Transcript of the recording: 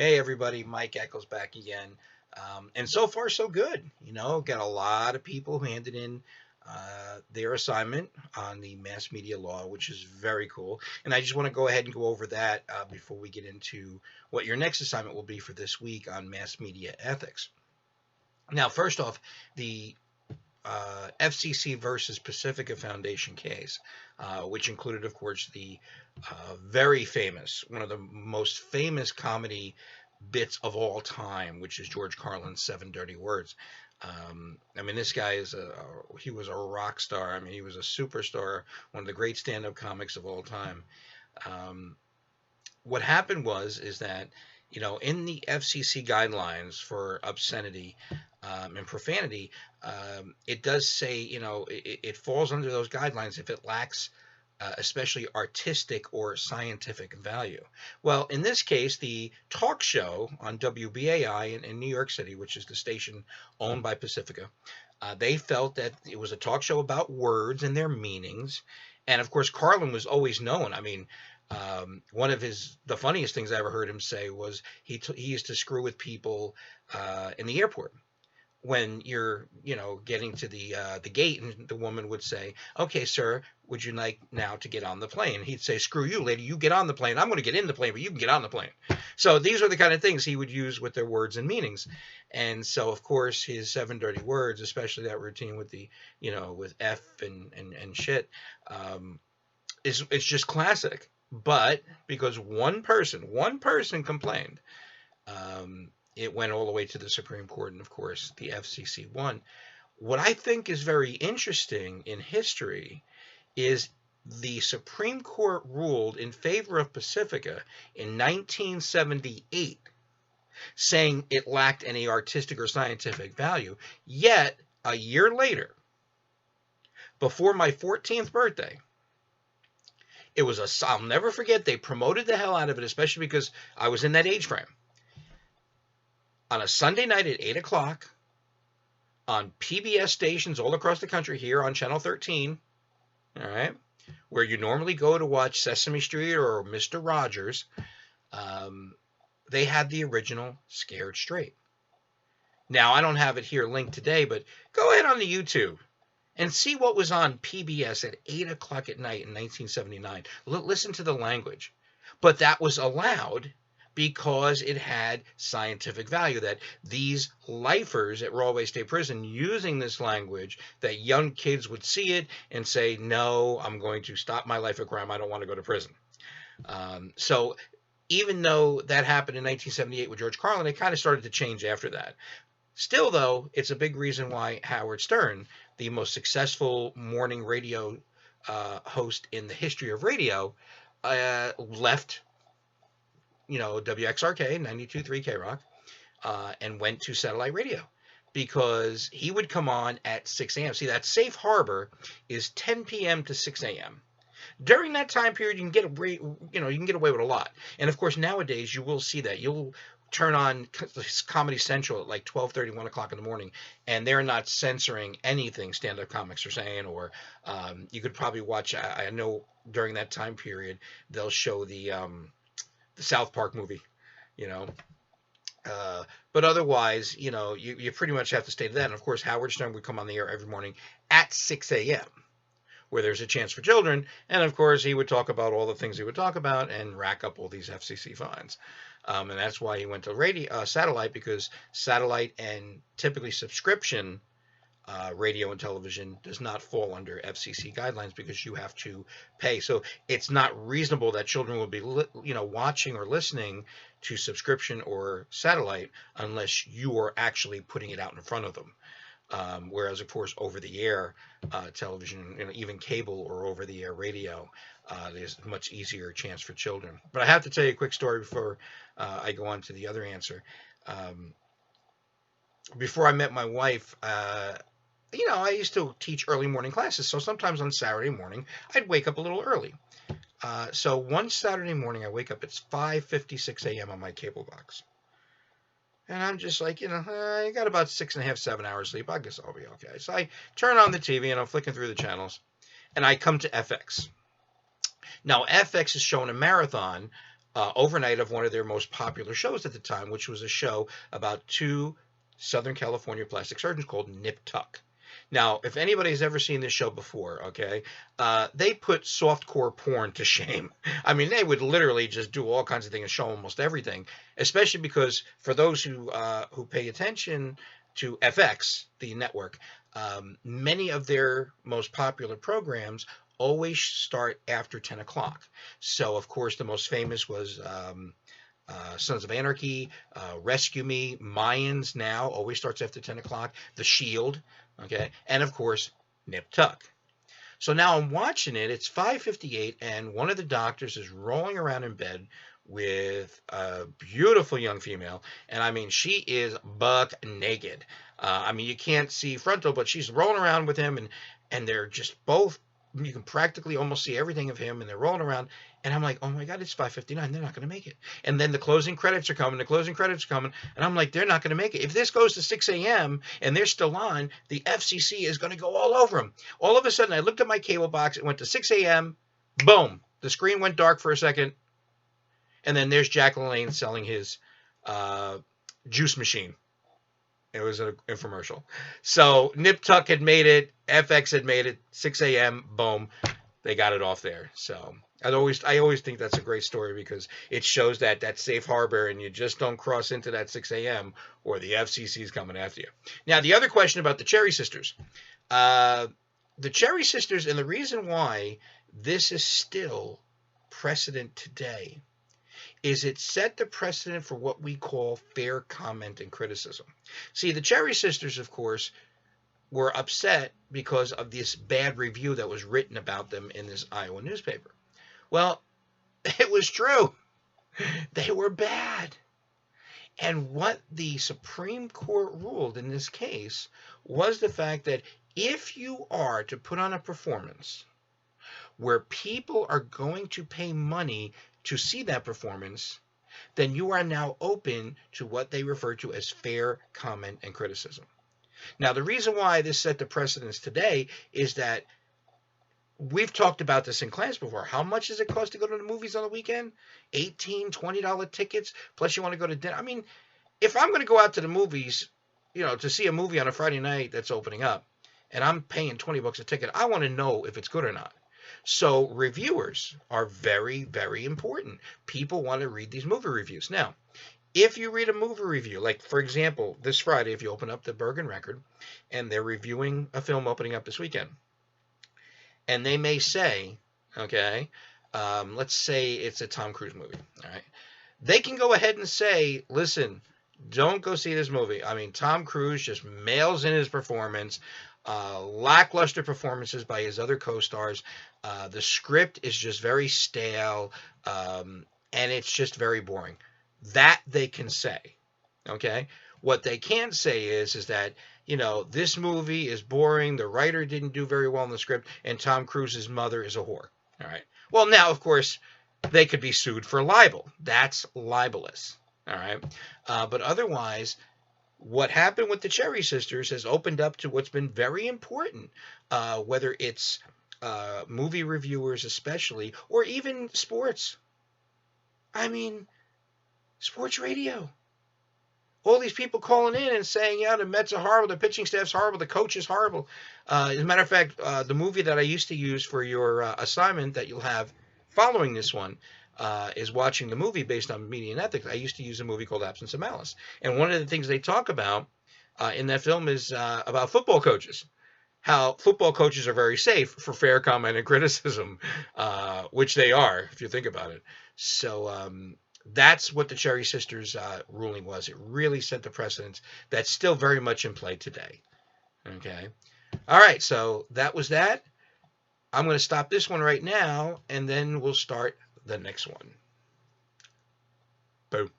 Hey everybody, Mike Eccles back again. And so far so good. Got a lot of people who handed in their assignment on the mass media law, which is very cool. And I just want to go ahead and go over that before we get into what your next assignment will be for this week on mass media ethics. Now, first off, the FCC versus Pacifica Foundation case, which included, of course, the very famous, one of the most famous comedy bits of all time, which is George Carlin's Seven Dirty Words. I mean, this guy he was a rock star. I mean, he was a superstar, one of the great stand-up comics of all time. Um, what happened is that, in the FCC guidelines for obscenity and profanity, it does say, it falls under those guidelines if it lacks especially artistic or scientific value. Well, in this case, the talk show on WBAI in New York City, which is the station owned by Pacifica, they felt that it was a talk show about words and their meanings. And of course, Carlin was always known. I mean, one of the funniest things I ever heard him say was he used to screw with people in the airport when you're getting to the gate, and the woman would say, okay sir, would you like now to get on the plane? He'd say, screw you lady, you get on the plane. I'm going to get in the plane, but you can get on the plane. So these are the kind of things he would use with their words and meanings. And so of course his seven dirty words, especially that routine with the with f and shit, is it's just classic. But because one person complained, it went all the way to the Supreme Court, and of course, the FCC won. What I think is very interesting in history is the Supreme Court ruled in favor of Pacifica in 1978, saying it lacked any artistic or scientific value. Yet, a year later, before my 14th birthday, I'll never forget, they promoted the hell out of it, especially because I was in that age frame. On a Sunday night at 8 o'clock on PBS stations all across the country, here on Channel 13, all right, where you normally go to watch Sesame Street or Mr. Rogers, they had the original Scared Straight. Now, I don't have it here linked today, but go ahead on the YouTube and see what was on PBS at 8 o'clock at night in 1979. Listen to the language. But that was allowed because it had scientific value, that these lifers at Royal Bay State Prison, using this language, that young kids would see it and say, no, I'm going to stop my life of crime. I don't want to go to prison. So even though that happened in 1978 with George Carlin, it kind of started to change after that. Still, though, it's a big reason why Howard Stern, the most successful morning radio host in the history of radio, left WXRK 92.3 K-Rock, and went to satellite radio, because he would come on at 6 a.m. See, that safe harbor is 10 p.m. to 6 a.m. During that time period, you can get away, with a lot. And of course, nowadays you will see that you'll turn on Comedy Central at like 12:30, 1 o'clock in the morning, and they're not censoring anything stand-up comics are saying. Or you could probably watch. I know during that time period they'll show the South Park movie, you know. But otherwise, you pretty much have to stay to that. And of course, Howard Stern would come on the air every morning at 6 a.m., where there's a chance for children. And of course, he would talk about all the things he would talk about and rack up all these FCC fines. And that's why he went to radio, satellite, because satellite and typically subscription radio and television does not fall under FCC guidelines, because you have to pay. So it's not reasonable that children will be, watching or listening to subscription or satellite unless you are actually putting it out in front of them. Whereas, of course, over-the-air television, even cable or over-the-air radio, there's a much easier chance for children. But I have to tell you a quick story before I go on to the other answer. Before I met my wife, I used to teach early morning classes, so sometimes on Saturday morning, I'd wake up a little early. So one Saturday morning, I wake up, it's 5:56 a.m. on my cable box. And I'm just like, I got about 6.5, 7 hours sleep. I guess I'll be okay. So I turn on the TV and I'm flicking through the channels, and I come to FX. Now, FX is showing a marathon overnight of one of their most popular shows at the time, which was a show about two Southern California plastic surgeons called Nip Tuck. Now, if anybody's ever seen this show before, okay, they put softcore porn to shame. I mean, they would literally just do all kinds of things and show almost everything, especially because for those who pay attention to FX, the network, many of their most popular programs always start after 10 o'clock. So, of course, the most famous was Sons of Anarchy, Rescue Me, Mayans now always starts after 10 o'clock, The Shield, okay, and of course, Nip Tuck. So now I'm watching it, it's 5:58, and one of the doctors is rolling around in bed with a beautiful young female, and I mean, she is buck naked. I mean, you can't see frontal, but she's rolling around with him, and they're just both, you can practically almost see everything of him, and they're rolling around, and I'm like, oh my God, it's 5:59, they're not going to make it. And then the closing credits are coming, and I'm like, they're not going to make it. If this goes to 6 a.m. and they're still on, the FCC is going to go all over them. All of a sudden, I looked at my cable box, it went to 6 a.m., boom, the screen went dark for a second, and then there's Jack LaLanne selling his juice machine. It was an infomercial. So Nip Tuck had made it, FX had made it, 6 a.m., boom, they got it off there. So I always think that's a great story because it shows that safe harbor, and you just don't cross into that 6 a.m. or the FCC is coming after you. Now, the other question about the Cherry Sisters. The Cherry Sisters, and the reason why this is still precedent today, is it set the precedent for what we call fair comment and criticism. See, the Cherry Sisters, of course, were upset because of this bad review that was written about them in this Iowa newspaper. Well, it was true. They were bad. And what the Supreme Court ruled in this case was the fact that if you are to put on a performance where people are going to pay money to see that performance, then you are now open to what they refer to as fair comment and criticism. Now, the reason why this set the precedence today is that we've talked about this in class before. How much does it cost to go to the movies on the weekend? $18, $20 tickets, plus you want to go to dinner. I mean, if I'm going to go out to the movies, to see a movie on a Friday night that's opening up, and I'm paying $20 a ticket, I want to know if it's good or not. So reviewers are very, very important. People want to read these movie reviews. Now, if you read a movie review, like, for example, this Friday, if you open up the Bergen Record, and they're reviewing a film opening up this weekend, and they may say, okay, let's say it's a Tom Cruise movie, all right? They can go ahead and say, listen, don't go see this movie. I mean, Tom Cruise just mails in his performance, lackluster performances by his other co-stars. The script is just very stale, and it's just very boring. That they can say, okay? What they can't say is that, this movie is boring, the writer didn't do very well in the script, and Tom Cruise's mother is a whore, all right? Well, now, of course, they could be sued for libel. That's libelous, all right? But otherwise, what happened with the Cherry Sisters has opened up to what's been very important, whether it's movie reviewers especially, or even sports. I mean, sports radio. All these people calling in and saying, yeah, the Mets are horrible, the pitching staff's horrible, the coach is horrible. As a matter of fact, the movie that I used to use for your assignment that you'll have following this one is watching the movie based on media and ethics. I used to use a movie called Absence of Malice. And one of the things they talk about in that film is about football coaches. How football coaches are very safe for fair comment and criticism, which they are, if you think about it. So that's what the Cherry Sisters ruling was. It really set the precedence that's still very much in play today. Okay. All right. So that was that. I'm going to stop this one right now, and then we'll start the next one. Boom.